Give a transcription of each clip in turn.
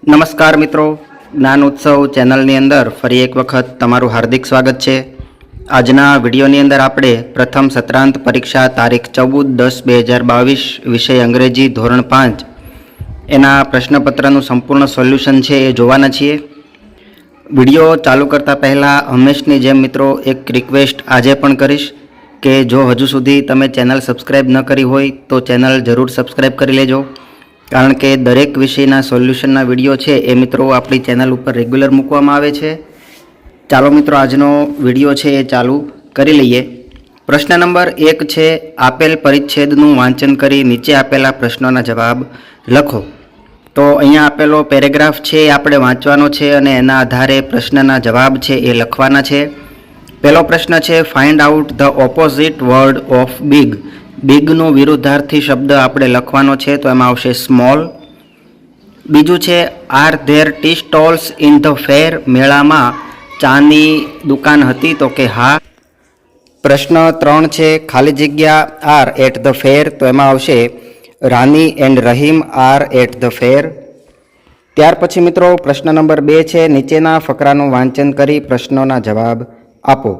નમસ્કાર મિત્રો, જ્ઞાન ઉત્સવ ચેનલની અંદર ફરી એક વખત તમારું હાર્દિક સ્વાગત છે। આજના વિડીયોની અંદર આપણે પ્રથમ સત્રાંત પરીક્ષા તારીખ 14/10/2022 વિષય અંગ્રેજી ધોરણ 5 એના પ્રશ્નપત્રનું સંપૂર્ણ સોલ્યુશન છે એ જોવાના છીએ। વિડીયો ચાલુ કરતાં પહેલાં હંમેશની જેમ મિત્રો એક રિક્વેસ્ટ આજે પણ કરીશ કે જો હજુ સુધી તમે ચેનલ સબસ્ક્રાઈબ ન કરી હોય તો ચેનલ જરૂર સબસ્ક્રાઈબ કરી લેજો, કારણ કે દરેક વિષયના સોલ્યુશનના વિડીયો છે એ મિત્રો આપણી ચેનલ ઉપર રેગ્યુલર મૂકવામાં આવે છે। ચાલો મિત્રો આજનો વિડીયો છે એ ચાલુ કરી લઈએ। પ્રશ્ન નંબર 1 છે, આપેલ પરિચ્છેદનું વાંચન કરી નીચે આપેલા પ્રશ્નોના જવાબ લખો। તો અહીંયા આપેલો પેરેગ્રાફ છે એ આપણે વાંચવાનો છે અને એના આધારે પ્રશ્નના જવાબ છે એ લખવાના છે। પહેલો પ્રશ્ન છે, find out the opposite word of big. બિગનો વિરુદ્ધાર્થી શબ્દ આપણે લખવાનો છે, તો એમાં આવશે સ્મોલ। બીજું છે, are there T stalls in the fair. મેળામાં ચાની દુકાન હતી, તો કે હા। પ્રશ્ન 3 છે, ખાલી જગ્યા આર એટ ધ ફેર, તો એમાં આવશે Rani and Rahim are at the fair. ત્યાર પછી મિત્રો પ્રશ્ન નંબર 2 છે, નીચેના ફકરાનું વાંચન કરી પ્રશ્નોના જવાબ આપો।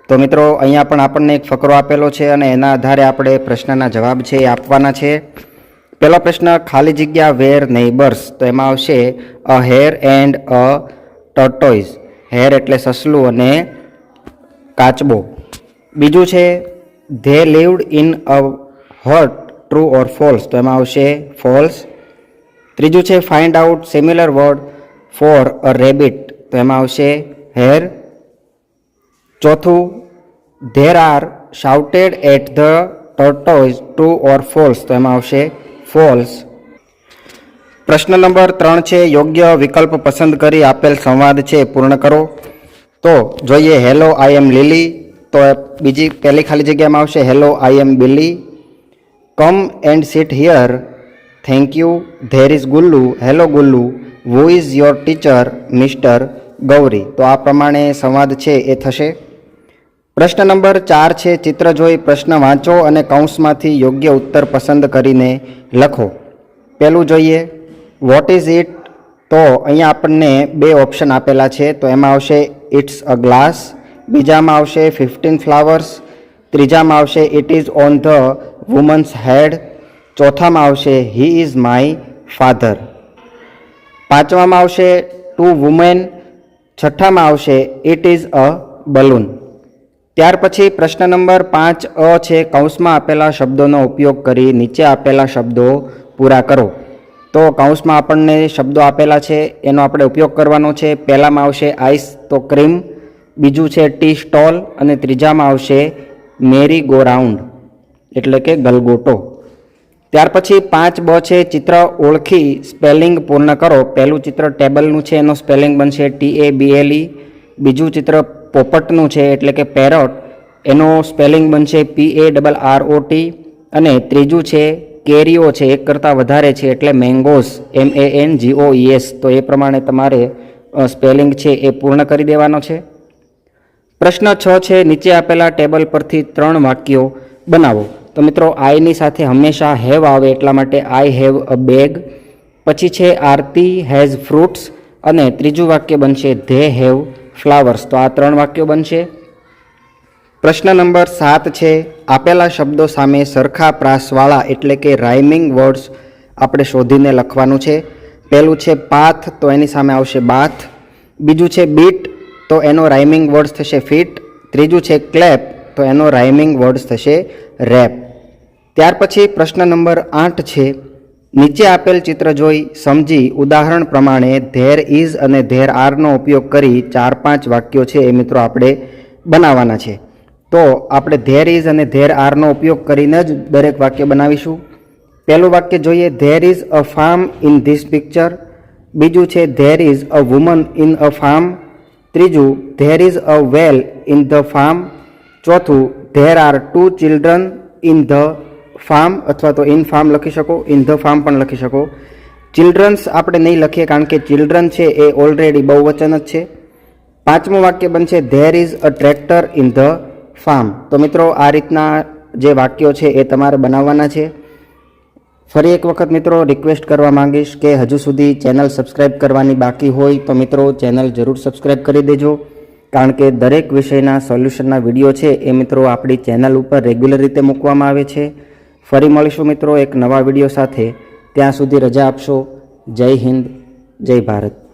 તો મિત્રો અહીંયા પણ આપણને એક ફકરો આપેલો છે અને એના આધારે આપણે પ્રશ્નના જવાબ છે એ આપવાના છે। પહેલો પ્રશ્ન, ખાલી જગ્યા વેર નેબર્સ, તો એમાં આવશે a hare and a tortoise. Hare એટલે સસલું અને કાચબો। બીજું છે, they lived in a hut, true or false, તો એમાં આવશે ફોલ્સ। ત્રીજું છે, find out similar word for a rabbit, તો એમાં આવશે હેર। ચોથું, there are shouted at the tortoise, true or false, તો એમાં આવશે ફોલ્સ। પ્રશ્ન નંબર 3 છે, યોગ્ય વિકલ્પ પસંદ કરી આપેલ સંવાદ છે પૂર્ણ કરો। તો જોઈએ, હેલો આઈ એમ લીલી, તો પહેલી ખાલી જગ્યામાં આવશે hello I am Billy. Come and sit here, thank you, there is Gullu, hello Gullu, who is your teacher, mister Gauri. તો આ પ્રમાણે સંવાદ છે એ થશે। પ્રશ્ન નંબર 4 છે, ચિત્ર જોઈ પ્રશ્ન વાંચો અને કૌંસમાંથી યોગ્ય ઉત્તર પસંદ કરીને લખો। પહેલું જોઈએ, વોટ ઇઝ ઇટ, તો અહીંયા આપણને 2 ઓપ્શન આપેલા છે, તો એમાં આવશે ઇટ્સ અ ગ્લાસ, બીજામાં આવશે 15 ફ્લાવર્સ, ત્રીજામાં આવશે it is on the woman's head, ચોથામાં આવશે હી ઇઝ માય ફાધર, પાંચમામાં આવશે 2 વુમેન, છઠ્ઠામાં આવશે ઇટ ઇઝ અ બલૂન। ત્યાર પછી પ્રશ્ન નંબર 5 છે, કૌંસમાં આપેલા શબ્દોનો ઉપયોગ કરી નીચે આપેલા શબ્દો પૂરા કરો। તો કૌંસમાં આપણને શબ્દો આપેલા છે એનો આપણે ઉપયોગ કરવાનો છે। પહેલામાં આવશે આઈસ, તો ક્રીમ, બીજું છે ટી સ્ટોલ અને ત્રીજામાં આવશે મેરી ગો રાઉન્ડ એટલે કે ગલગોટો। ત્યાર પછી 5B છે, ચિત્ર ઓળખી સ્પેલિંગ પૂર્ણ કરો। પહેલું ચિત્ર ટેબલનું છે, એનો સ્પેલિંગ બનશે TABLE, બીજું ચિત્ર પોપટનું છે એટલે કે પેરોટ, એનો સ્પેલિંગ બનશે PARROT, અને ત્રીજું છે કેરીઓ છે, એક કરતાં વધારે છે એટલે મેંગોસ, MANGOES। તો એ પ્રમાણે તમારે સ્પેલિંગ છે એ પૂર્ણ કરી દેવાનો છે। પ્રશ્ન 6 છે, નીચે આપેલા ટેબલ પરથી 3 વાક્યો બનાવો। તો મિત્રો આઈની સાથે હંમેશા હેવ આવે, એટલા માટે આઈ હેવ અ બેગ, પછી છે આરતી હેઝ ફ્રૂટ્સ, અને ત્રીજું વાક્ય બનશે ધે હેવ ફ્લાવર્સ। તો આ 3 વાક્યો બનશે। પ્રશ્ન નંબર 7 છે, આપેલા શબ્દો સામે સરખા પ્રાસવાળા એટલે કે રાઇમિંગ વર્ડ્સ આપણે શોધીને લખવાનું છે। પહેલું છે પાથ, તો એની સામે આવશે બાથ, બીજું છે બીટ, તો એનો રાઇમિંગ વર્ડ્સ થશે ફીટ, ત્રીજું છે ક્લેપ, તો એનો રાઇમિંગ વર્ડ્સ થશે રેપ। ત્યાર પછી પ્રશ્ન નંબર 8 છે, નીચે આપેલ ચિત્ર જોઈ સમજી ઉદાહરણ પ્રમાણે ધેર ઇઝ અને ધેર આરનો ઉપયોગ કરી 4-5 વાક્યો છે એ મિત્રો આપણે બનાવવાના છે। તો આપણે ધેર ઇઝ અને ધેર આરનો ઉપયોગ કરીને જ દરેક વાક્ય બનાવીશું। પહેલું વાક્ય જોઈએ, there is a farm in this picture, બીજું છે there is a woman in a farm, ત્રીજું there is a well in the farm, ચોથું there are 2 children in the farm, અથવા તો ઇન ફાર્મ લખી શકો, ઇન ધ ફાર્મ પણ લખી શકો। ચિલ્ડ્રન્સ આપણે નહીં લખીએ કારણ કે ચિલ્ડ્રન છે એ ઓલરેડી બહુવચન જ છે। પાંચમું વાક્ય બનશે there is a tractor in the farm. તો મિત્રો આ રીતના જે વાક્યો છે એ તમારે બનાવવાના છે। ફરી એક વખત મિત્રો રિક્વેસ્ટ કરવા માંગીશ કે હજુ સુધી ચેનલ સબસ્ક્રાઇબ કરવાની બાકી હોય તો મિત્રો ચેનલ જરૂર સબસ્ક્રાઇબ કરી દેજો, કારણ કે દરેક વિષયના સોલ્યુશનના વિડીયો છે એ મિત્રો આપણી ચેનલ ઉપર રેગ્યુલર રીતે મૂકવામાં આવે છે. ફરી મળીશું મિત્રો એક નવા વિડીયો સાથે. ત્યાં સુધી રજા આપશો. જય હિન્દ, જય ભારત.